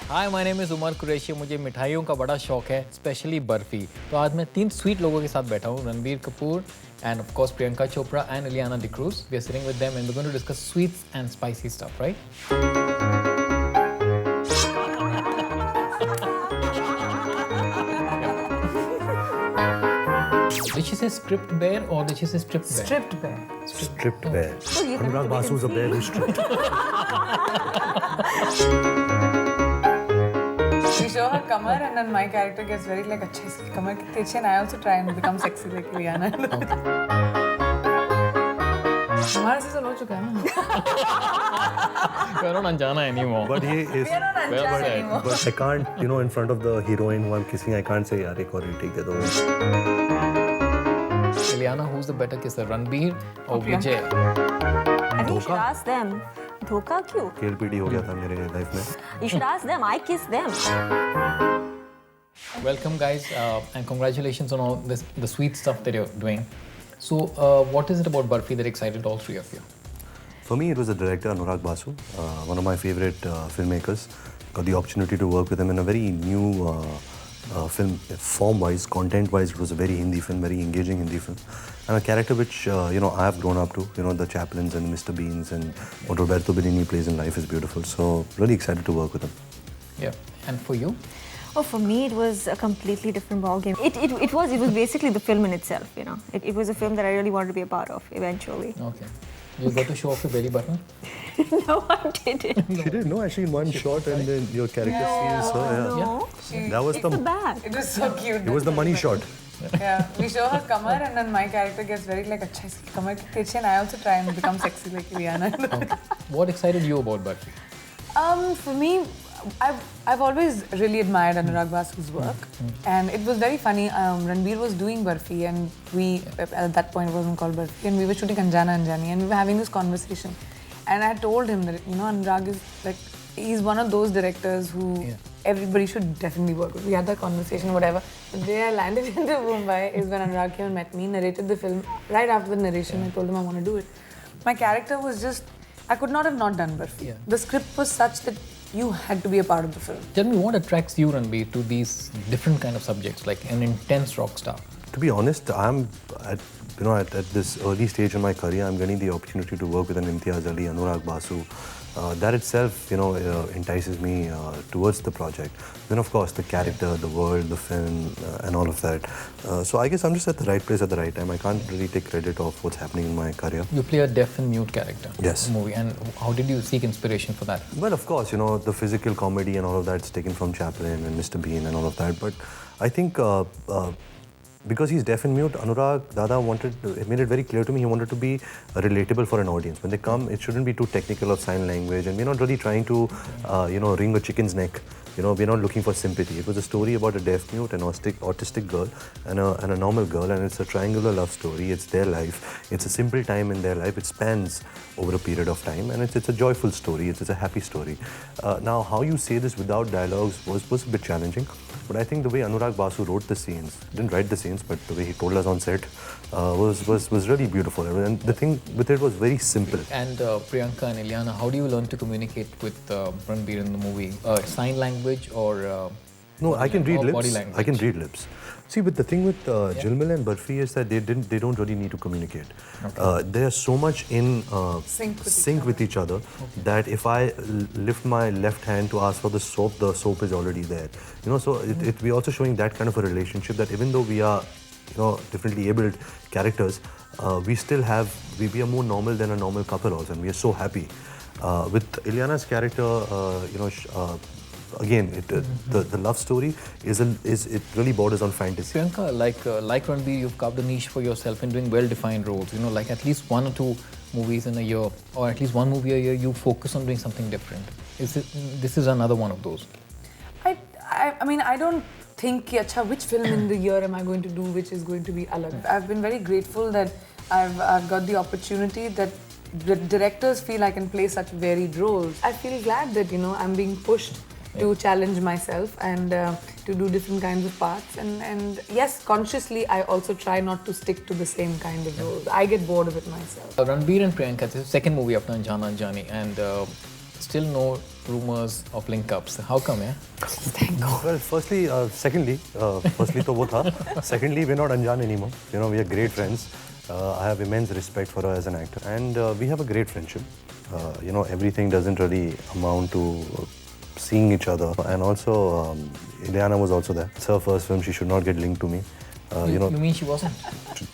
Hi my name is Umar Qureshi. मुझे मिठाइयों का बड़ा शौक है, स्पेशली बर्फ़ी। तो आज मैं 3 स्वीट लोगों के साथ बैठा हूँ, Ranbir Kapoor and of course Priyanka Chopra and Ileana D'Cruz. We are sitting with them and we are going to discuss sweets and spicy stuff, right? Did she say stripped bear or did she say stripped bear? Stripped bear. Stripped bear. So you can Anurag Basu is a bear who's stripped. We show her kamar and then my character gets very like, अच्छा इसकी कमर कितनी अच्छी है and I also try and become sexy like Rihanna. हमारा season हो चुका है ना? We are not अनजाना anymore. But he is. We are not unjust anymore. But I can't, in front of the heroine who I'm kissing, I can't say, yaar, ek aur take de do. Ileana, who's the better kisser, Ranbir or Priyanka. Vijay? I think you should धोखा? ask them. धोखा क्यों? KLPD हो गया था मेरे life में. You should ask them. I kiss them. Welcome guys and congratulations on all this, the sweet stuff that you're doing. So what is it about Barfi that excited all three of you? For me, it was the director Anurag Basu, one of my favorite filmmakers. Got the opportunity to work with him in a very new film, form-wise, content-wise. It was a very Hindi film, very engaging Hindi film, and a character which I have grown up to. The Chaplins and Mr. Beans and what Roberto Benigni plays in life is beautiful. So really excited to work with him. Yeah. And for you? Oh, for me, it was a completely different ballgame. It was basically the film in itself. It was a film that I really wanted to be a part of eventually. Okay. You got to show off your belly button? No, I didn't. She did, no, actually in one shot, and then your character sees her. No, That was it's the back. It was so cute. It was the money shot. Yeah, we show her kamar and then my character gets very like, अच्छा इसकी कमर कितनी अच्छी है and I also try and become sexy like Rihanna. Okay. What excited you about Barfi? For me, I've always really admired Anurag Basu's work, and it was very funny. Ranbir was doing Barfi, and we at that point it wasn't called Barfi, and we were shooting Anjana Anjani, and we were having this conversation, and I told him that Anurag is like he's one of those directors who everybody should definitely work with. We had that conversation, whatever. The day I landed into Mumbai is when Anurag came and met me, narrated the film. Right after the narration, I told him I want to do it. My character was just, I could not have not done Barfi. Yeah. The script was such that you had to be a part of the film. Tell me what attracts you, Ranbir, to these different kind of subjects, like an intense rock star? To be honest, I'm at this early stage in my career, I'm getting the opportunity to work with an Imtiaz Ali, Anurag Basu. That itself, entices me towards the project. Then, of course, the character, the world, the film, and all of that. So I guess I'm just at the right place at the right time. I can't really take credit of what's happening in my career. You play a deaf and mute character Yes. in the movie, and how did you seek inspiration for that? Well, of course, the physical comedy and all of that's taken from Chaplin and Mr. Bean and all of that. But I think because he's deaf and mute, Anurag Dada made it very clear to me he wanted to be relatable for an audience. When they come, it shouldn't be too technical of sign language, and we're not really trying to, wring a chicken's neck. We're not looking for sympathy. It was a story about a deaf mute, an autistic girl, and a normal girl, and it's a triangular love story. It's their life. It's a simple time in their life. It spans over a period of time, and it's a joyful story. It's a happy story. Now, how you say this without dialogues was a bit challenging, but I think the way Anurag Basu wrote the scenes, didn't write the scenes, but the way he told us on set was really beautiful. And the thing with it was very simple. And Priyanka and Ileana, how do you learn to communicate with Ranbir in the movie? Sign language or No, I can read or lips. body language? I can read lips. See, but the thing with Jilmil and Barfi is that they don't really need to communicate. They are so much in Sync with with each other that if I lift my left hand to ask for the soap is already there. So we're also showing that kind of a relationship that even though we are, differently abled characters, we are more normal than a normal couple also, and we are so happy. With Ileana's character, again, the love story it really borders on fantasy. Priyanka, like Ranbir, you've carved a niche for yourself in doing well-defined roles. Like at least 1 or 2 movies in a year, or at least 1 movie a year, you focus on doing something different. This is another one of those. I mean, I don't think कि अच्छा which film in the year am I going to do which is going to be alag. I've been very grateful that I've got the opportunity that the directors feel I can play such varied roles. I feel glad that I'm being pushed to challenge myself and to do different kinds of parts. And yes, consciously I also try not to stick to the same kind of roles. I get bored of it myself. Ranbir and Priyanka, this is the second movie after Anjana Anjani, and still no rumors of link-ups. How come, yeah? Well, firstly, firstly, to wo tha. Secondly, we're not Anjan anymore. You know, we are great friends. I have immense respect for her as an actor, and we have a great friendship. You know, everything doesn't really amount to seeing each other. And also, Ileana was also there. It's her first film. She should not get linked to me. You know, You mean she wasn't?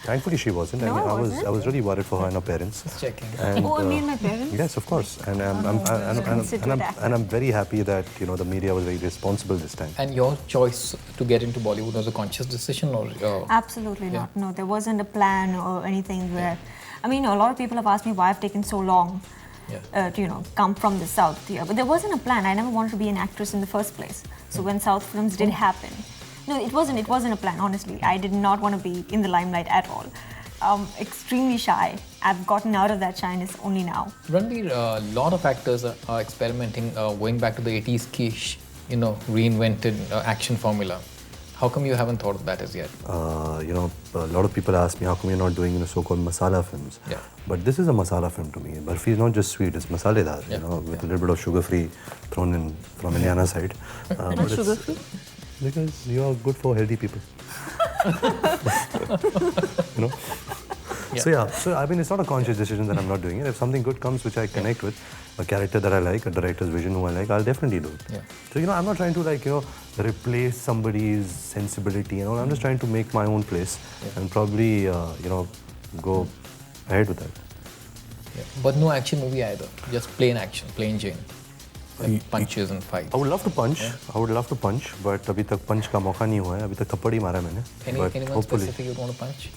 thankfully she wasn't. No, I wasn't? was really worried for her and her parents. Just checking. And, Oh, me and my parents? Yes, of course. And I'm very happy that the media was very responsible this time. And your choice to get into Bollywood was a conscious decision, or Absolutely not. No, there wasn't a plan or anything where. I mean, a lot of people have asked me why I've taken so long to, come from the South here. But there wasn't a plan. I never wanted to be an actress in the first place. So when South films did happen, no, it wasn't a plan, honestly. I did not want to be in the limelight at all. Extremely shy. I've gotten out of that shyness only now. Ranveer, a lot of actors are experimenting, going back to the 80s quiche, reinvented action formula. How come you haven't thought of that as yet? A lot of people ask me, how come you're not doing so-called masala films? Yeah. But this is a masala film to me. Barfi is not just sweet, it's masaledar, with a little bit of sugar-free thrown in from Ileana's side. Not sugar-free? Because you're good for healthy people. Yeah. So I mean, it's not a conscious decision that I'm not doing it. If something good comes which I connect with, a character that I like, a director's vision who I like, I'll definitely do it. Yeah. So, I'm not trying to replace somebody's sensibility and all. I'm just trying to make my own place and probably, go ahead with that. Yeah. But no action movie either. Just plain action, plain Jane. Like punches and fights. I would love to punch. I would love to punch, but अभी तक punch का मौका नहीं हुआ है. अभी तक थप्पड़ ही मारा है मैंने. But Anyone hopefully. specific you want to punch?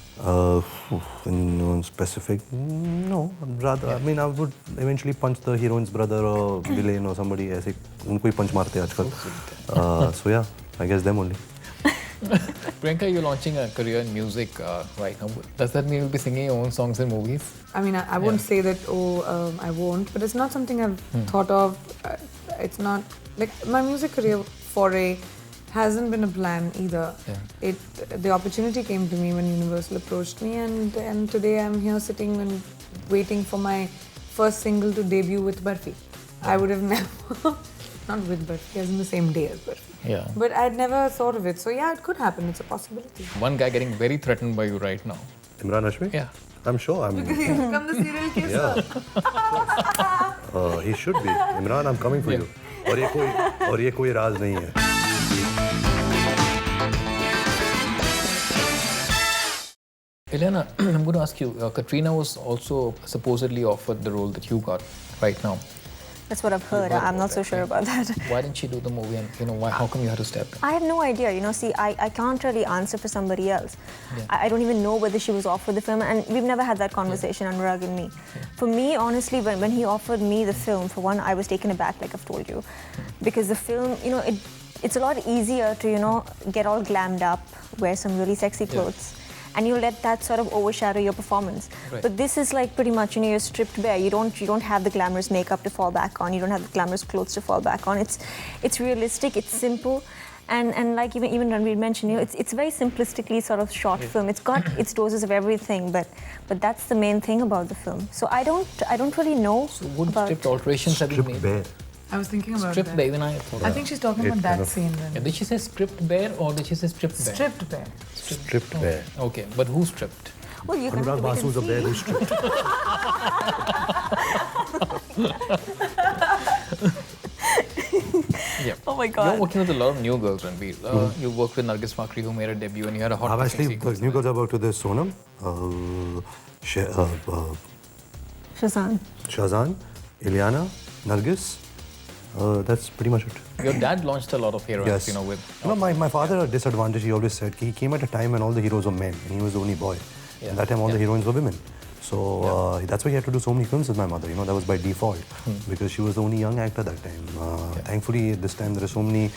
No specific. No. Rather, I mean, I would eventually punch the heroine's brother or villain or somebody. ऐसे उनको ही punch मारते हैं आजकल. So yeah, I guess them only. Priyanka, you're launching a career in music right now. Does that mean you'll be singing your own songs in movies? I mean, I won't say that, I won't, but it's not something I've thought of. It's not, like, my music career foray hasn't been a plan either. Yeah. The opportunity came to me when Universal approached me, and today I'm here sitting and waiting for my first single to debut with Barfi. I would have never, not with Barfi, as in the same day as Barfi. Yeah. But I'd never thought of it. So yeah, it could happen. It's a possibility. One guy getting very threatened by you right now. Imran Hashmi? Yeah. I'm sure. Because he's become the serial kisser. Yeah. He should be. Imran, I'm coming for you. और ये कोई राज नहीं है. Ileana, I'm going to ask you, Katrina was also supposedly offered the role that you got right now. That's what I've heard. I'm not so sure about that. Why didn't she do the movie, and how come you had to step in? I have no idea. See, I can't really answer for somebody else. I don't even know whether she was offered the film, and we've never had that conversation, Anurag and me. For me, honestly, when he offered me the film, for one, I was taken aback, like I've told you, because the film, it's a lot easier to, get all glammed up, wear some really sexy clothes. And you let that sort of overshadow your performance. Right. But this is like pretty much, you're stripped bare. You don't have the glamorous makeup to fall back on. You don't have the glamorous clothes to fall back on. It's realistic. It's simple, and like even Ranveer mentioned, it's a very simplistically sort of short film. It's got its doses of everything, but that's the main thing about the film. So I don't really know. So what about stripped alterations have you Stripped made? bare. I was thinking about Stripped that. bare, even I thought. I think she's talking about that scene then. Yeah, did she say stripped bare or did she say stripped bare? Stripped bare. Stripped bare. Okay, but who stripped? Well, you can Anurag wait and Basu is a see. bear who's stripped. Yeah. Oh my You're God. working with a lot of new girls, Ranveer. You worked with Nargis Fakhri, who made a debut, and you had a hot I've kissing actually, sequence. the new girls I've worked with is Sonam, Shazan. Shazan, Ileana, Nargis. That's pretty much it. Your dad launched a lot of heroines, Yes. with... My father, a disadvantage, he always said, he came at a time when all the heroes were men and he was the only boy. Yeah. And that time all the heroines were women. So that's why he had to do so many films with my mother. That was by default because she was the only young actor that time. Thankfully, this time there are so many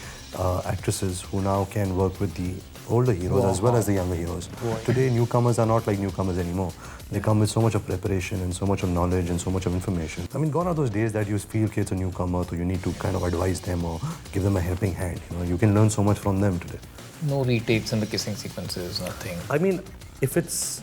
actresses who now can work with the older heroes as well as the younger heroes. Today, newcomers are not like newcomers anymore. They come with so much of preparation and so much of knowledge and so much of information. I mean, gone are those days that you feel kids a newcomer, so you need to kind of advise them or give them a helping hand. You can learn so much from them today. No retakes in the kissing sequences, nothing. I mean, if it's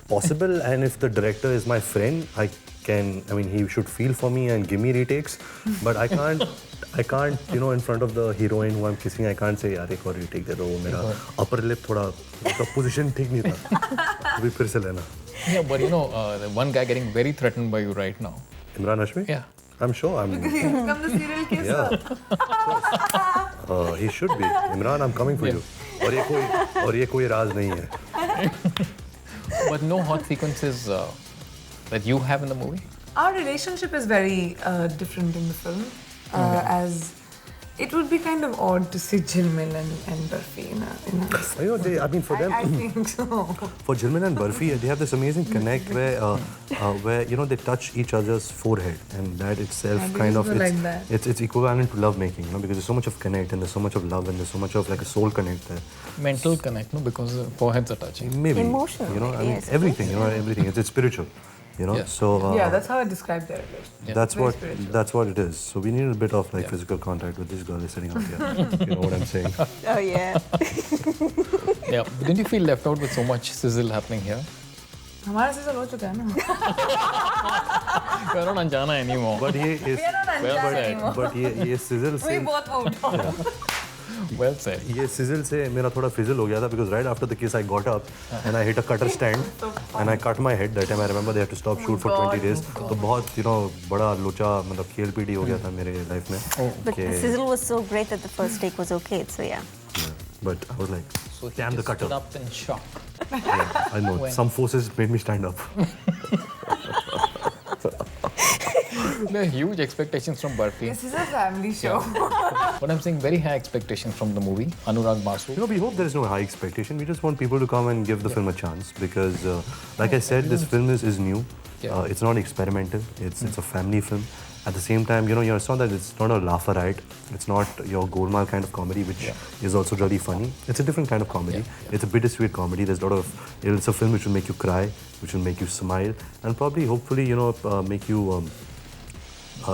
possible and if the director is my friend, I he should feel for me and give me retakes, but I can't, you know, in front of the heroine who I'm kissing, I can't say, यार एक और retake दे दो, मेरा upper lip थोड़ा, उसका position ठीक नहीं था, अभी फिर से लेना. Yeah, but you know, the one guy getting very threatened by you right now. Imran Hashmi? Yeah. I'm sure. Because he's become the serial kisser. Yeah. He should be. Imran, I'm coming for you. और ये कोई राज नहीं है. But no hot sequences that you have in the movie? Our relationship is very different in the film, as it would be kind of odd to see Jilmil and Barfi in a You know, I mean, for them, I think so. for Jilmil and Barfi, they have this amazing connect where you know they touch each other's forehead, and that itself I kind didn't of know like that. it's equivalent to love making, you know, because there's so much of connect and there's so much of love and there's so much of like a soul connect there. Mental connect, no? Because foreheads are touching. Maybe Emotional, you know, I mean, yes. everything, you know, everything. It's spiritual, you know. Yeah. So Yeah, that's how I describe their relationship. Yeah. that's what it is. So we need a bit of like physical contact with this girl is sitting out here. You know what I'm saying? Oh yeah. Yeah. Didn't you feel left out with so much sizzle happening here? हमारा season हो चुका है ना. We're not Anjana anymore. But he is. We are not Well Anjana said. anymore. But ये sizzle We से both moved on. Well said. ये sizzle से मेरा थोड़ा fizzle हो गया था because right after the kiss I got up and I hit a cutter stand and I cut my head. That time I remember they had to stop shoot for 20 days. तो बहुत you know बड़ा लोचा मतलब खेल PT हो गया था मेरे life में. But the sizzle was so great that the first take was okay. So yeah. Yeah. But I was like, So he damn the just cutter. stood up in shock. Yeah, I know. When? Some forces made me stand up. There are huge expectations from Barfi. This is a family show. But I'm saying very high expectations from the movie. Anurag Basu. You know, we hope there is no high expectation. We just want people to come and give the film a chance because, like I said, this film is new. Yeah. It's not experimental. It's a family film. At the same time, you know, it's not that it's not a laugherite. It's not your Golmaal kind of comedy, which is also really funny. It's a different kind of comedy. It's a bittersweet comedy. There's a lot of. It's a film which will make you cry, which will make you smile, and probably, hopefully, you know, make you.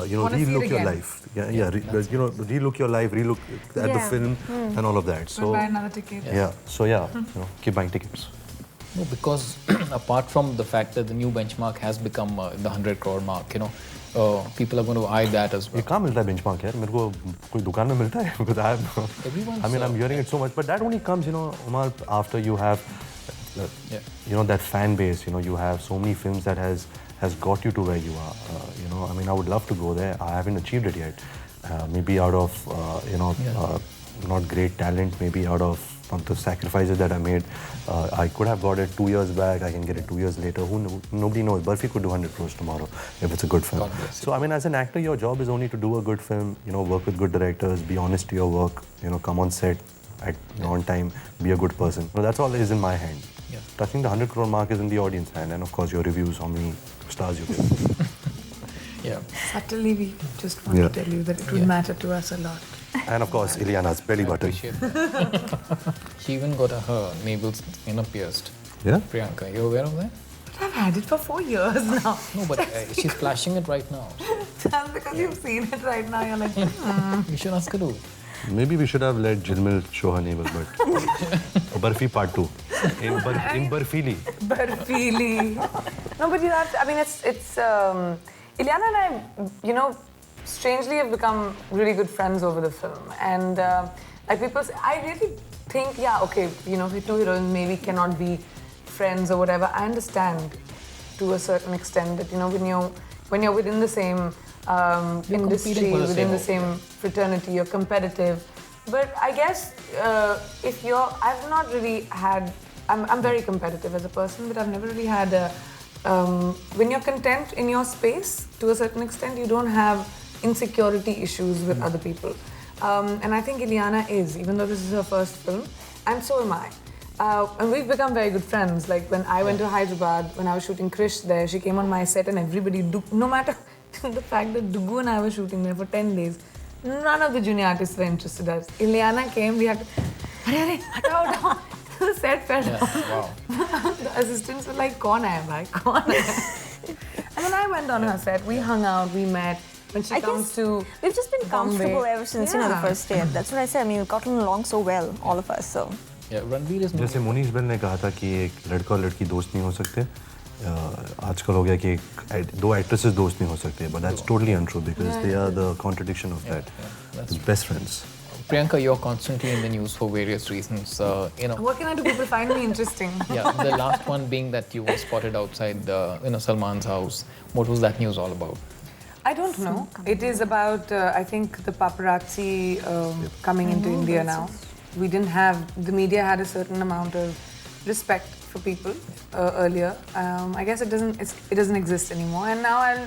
You know, Wanna see it relook your again. life. You know, relook your life, relook at the Yeah. film, and all of that. So, Buy another ticket. yeah. So yeah, you know, keep buying tickets. No, because apart from the fact that the new benchmark has become the 100 crore mark, you know, people are going to eye that as ये well. कहाँ मिलता है benchmark यार? मेरे को कोई दुकान में मिलता है? Because Everyone's, I mean, I'm hearing it so much, but that only comes, you know, Umar, after you have, you know, that fan base. You know, you have so many films that has got you to where you are. You know, I mean, I would love to go there. I haven't achieved it yet. Maybe out of, you know, not great talent. Maybe out of the sacrifices that I made. I could have got it 2 years back. I can get it 2 years later. Nobody knows. Barfi could do 100 crores tomorrow if it's a good film. God bless So I mean, as an actor, your job is only to do a good film. You know, work with good directors. Be honest to your work. You know, come on set at on time. Be a good person. So that's all is in my hand. Yeah. Touching the 100 crore mark is in the audience hand, and of course your reviews, how many stars you give. Yeah. Subtly, we just want to tell you that it would matter to us a lot. And of course, Ileana's belly button. Appreciate that. She even got her navels, you know, pierced. Yeah? Priyanka, you aware of that? But I've had it for 4 years now. No, but she's flashing it right now. Just because you've seen it right now, you're like, You should ask her to. Maybe we should have let Jilmil show her navel, but Barfi Part 2. In Barfili. Barfili. No, but you have to, I mean, it's Ileana and I, you know, strangely have become really good friends over the film. And like people say, I really think, yeah, okay, you know, we two heroines maybe cannot be friends or whatever. I understand to a certain extent that, you know, when you're within the same industry, competing for the within same the same fraternity, you're competitive. But I guess if you're, I've not really had, I'm very competitive as a person, but I've never really had a, when you're content in your space, to a certain extent, you don't have insecurity issues with other people. And I think Ileana is, even though this is her first film, and so am I. And we've become very good friends. Like when I went to Hyderabad, when I was shooting Krish there, she came on my set and everybody, no matter the fact that Dugu and I were shooting there for 10 days, none of the junior artists were interested in us. Ileana came, we had to, "Arey, hatao, hatao." The set fell down. Wow. The assistants were like, "Kaun hai bhai? Kaun hai?" And then I went on her set. We hung out, we met. When she I comes guess to we've just been comfortable Bombay. ever since you know the Yeah. first day. That's what I said. I mean, we've gotten along so well, all of us. So Yeah, Ranveer is जैसे Monish bell ने कहा था कि एक लड़का और लड़की दोस्त नहीं हो सकते, आजकल हो गया कि दो एक्ट्रेसेस दोस्त नहीं हो सकते, but that's totally untrue because they are the contradiction of that. It's best friends. Priyanka, you're constantly in the news for various reasons. You know, What can I do? People find me interesting. yeah. The last one being that you were spotted outside Salman's house. What was that news all about? I don't know. It is about, I think, the paparazzi coming into India now. We didn't have, the media had a certain amount of respect for people earlier. I guess it doesn't exist anymore. And now I'll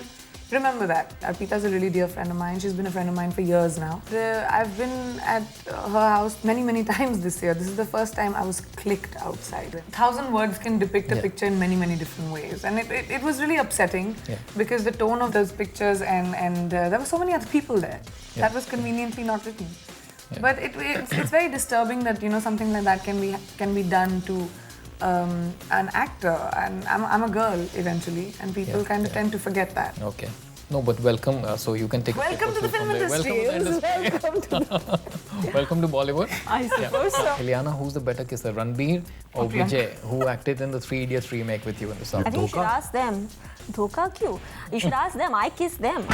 remember that. Arpita's a really dear friend of mine. She's been a friend of mine for years now. I've been at her house many, many times this year. This is the first time I was clicked outside. 1,000 words can depict a picture in many, many different ways. And it was really upsetting because the tone of those pictures and there were so many other people there. That was conveniently not written. But it's very disturbing that, you know, something like that can be done to an actor, and I'm a girl eventually, and people kind of tend to forget that. Okay. No, but welcome. So you can take. Welcome to the film industry. Welcome to Bollywood. I suppose so. Ileana, who's the better kisser, Ranbir or Vijay, who acted in the Three Idiots remake with you in the South? I think you should ask them. Dhoka kyun? You should ask them. I kiss them.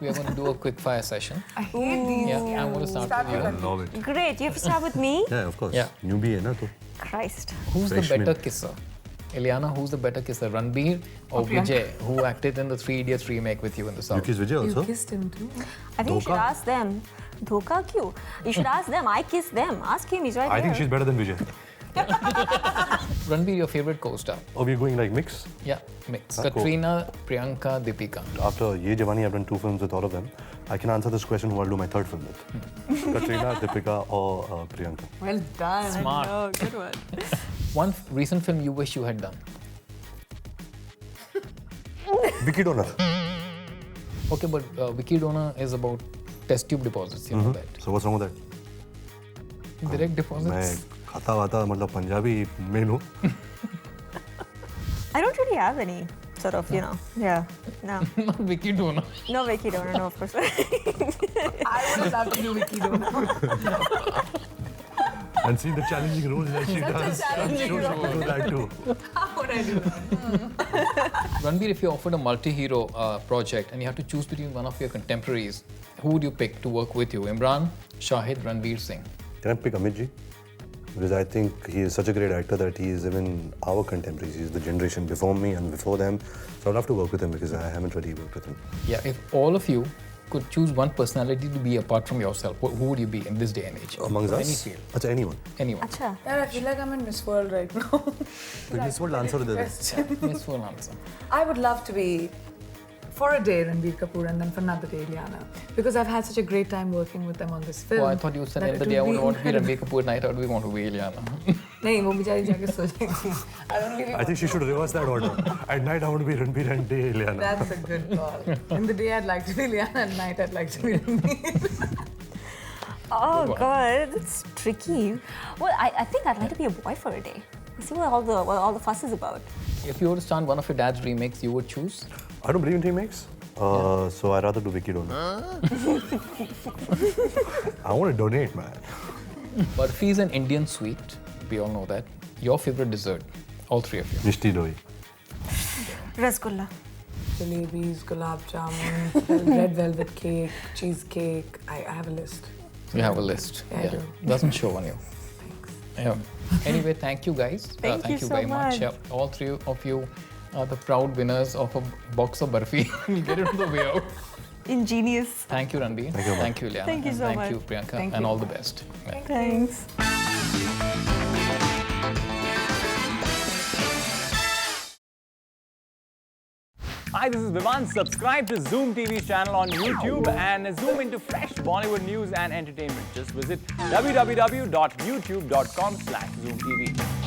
We are going to do a quick fire session. I hate these. Yeah, I'm going to start with you. I love it. Great. You have to start with me. Yeah, of course. Yeah. Newbie hai na to. Christ. Who's the Freshman. better kisser? Ileana, who's the better kisser, Ranbir or Vijay, who acted in the Three Idiots remake with you in the You South? kiss Vijay You also? kissed him too. I think you should ask them. Dhoka kyun? You should ask them. I kiss them. Ask him. He's right I here. think she's better than Vijay. Ranbir, your favorite co-star? Oh, we're going like mix? Yeah, mix. Cool. Katrina, Priyanka, Deepika. After Ye Jawani, I've done 2 films with all of them. I can answer this question who I'll do my 3rd film with. Katrina, Deepika or Priyanka. Well done. Smart. Oh, good one. One recent film you wish you had done? Vicky Donor. Okay, but Vicky Donor is about test tube deposits, you know that. So what's wrong with that? Direct मैं deposits? खाता वाता मतलब Punjabi main हूँ. I don't really have any sort of, you know. Yeah. No. Not Vicky Donor. No Vicky Donor, no, of course. I would have loved to do Vicky Donor. And see the challenging roles that she does. I'm sure she could do that too. How would I do that? Ranbir, if you offered a multi-hero project and you have to choose between one of your contemporaries, who would you pick to work with you? Imran, Shahid, Ranveer Singh? Can I pick Amit Ji? Because I think he is such a great actor that he is even our contemporaries. He's the generation before me and before them. So I'd love to work with him because I haven't really worked with him. Yeah, if all of you could choose one personality to be apart from yourself, who would you be in this day and age? Amongst Any us? field. Acha, anyone. Anyone. Acha. Yeah, I feel like I'm in Miss World right now. But this what answer to this. Miss full answer. I would love to be, for a day, Ranbir Kapoor, and then for another day, Ileana. Because I've had such a great time working with them on this film. Oh, I thought you said that the other it day I would would be want to be incredible. Ranbir Kapoor, night out we want to be Ileana. नहीं वो बेचारी जाके सो जाएगी. I don't really I think she should reverse that order. At night I want to be Ranbir and day Ileana. That's a good call. In the day I'd like to be Ileana, at night I'd like to be Ranbir. Oh, God. That's tricky. Well, I think I'd like to be a boy for a day. See what all the fuss is about. If you were to start one of your dad's remakes, you would choose? I don't believe in remakes. So I'd rather do Vicky Donor. I want to donate, man. Barfi is an Indian sweet. We all know that. Your favorite dessert? All three of you. Mishti doi. Rasgulla. Jalebis, gulab jamun, red velvet cake, cheesecake. I have a list. You have a list. Yeah, I do. Doesn't show on you. Yeah. Anyway, thank you guys. Thank you so very much. much. Yeah, all three of you are the proud winners of a box of Barfi. We get it on the way out. Ingenious. Thank you, Ranbir. Thank you, Aman. Thank you, Ileana. Thank you And so thank much. you, Priyanka. Thank and you. all the best. Yeah. Thanks. Hi, this is Vivan. Subscribe to Zoom TV channel on YouTube and zoom into fresh Bollywood news and entertainment. Just visit www.youtube.com/zoomtv.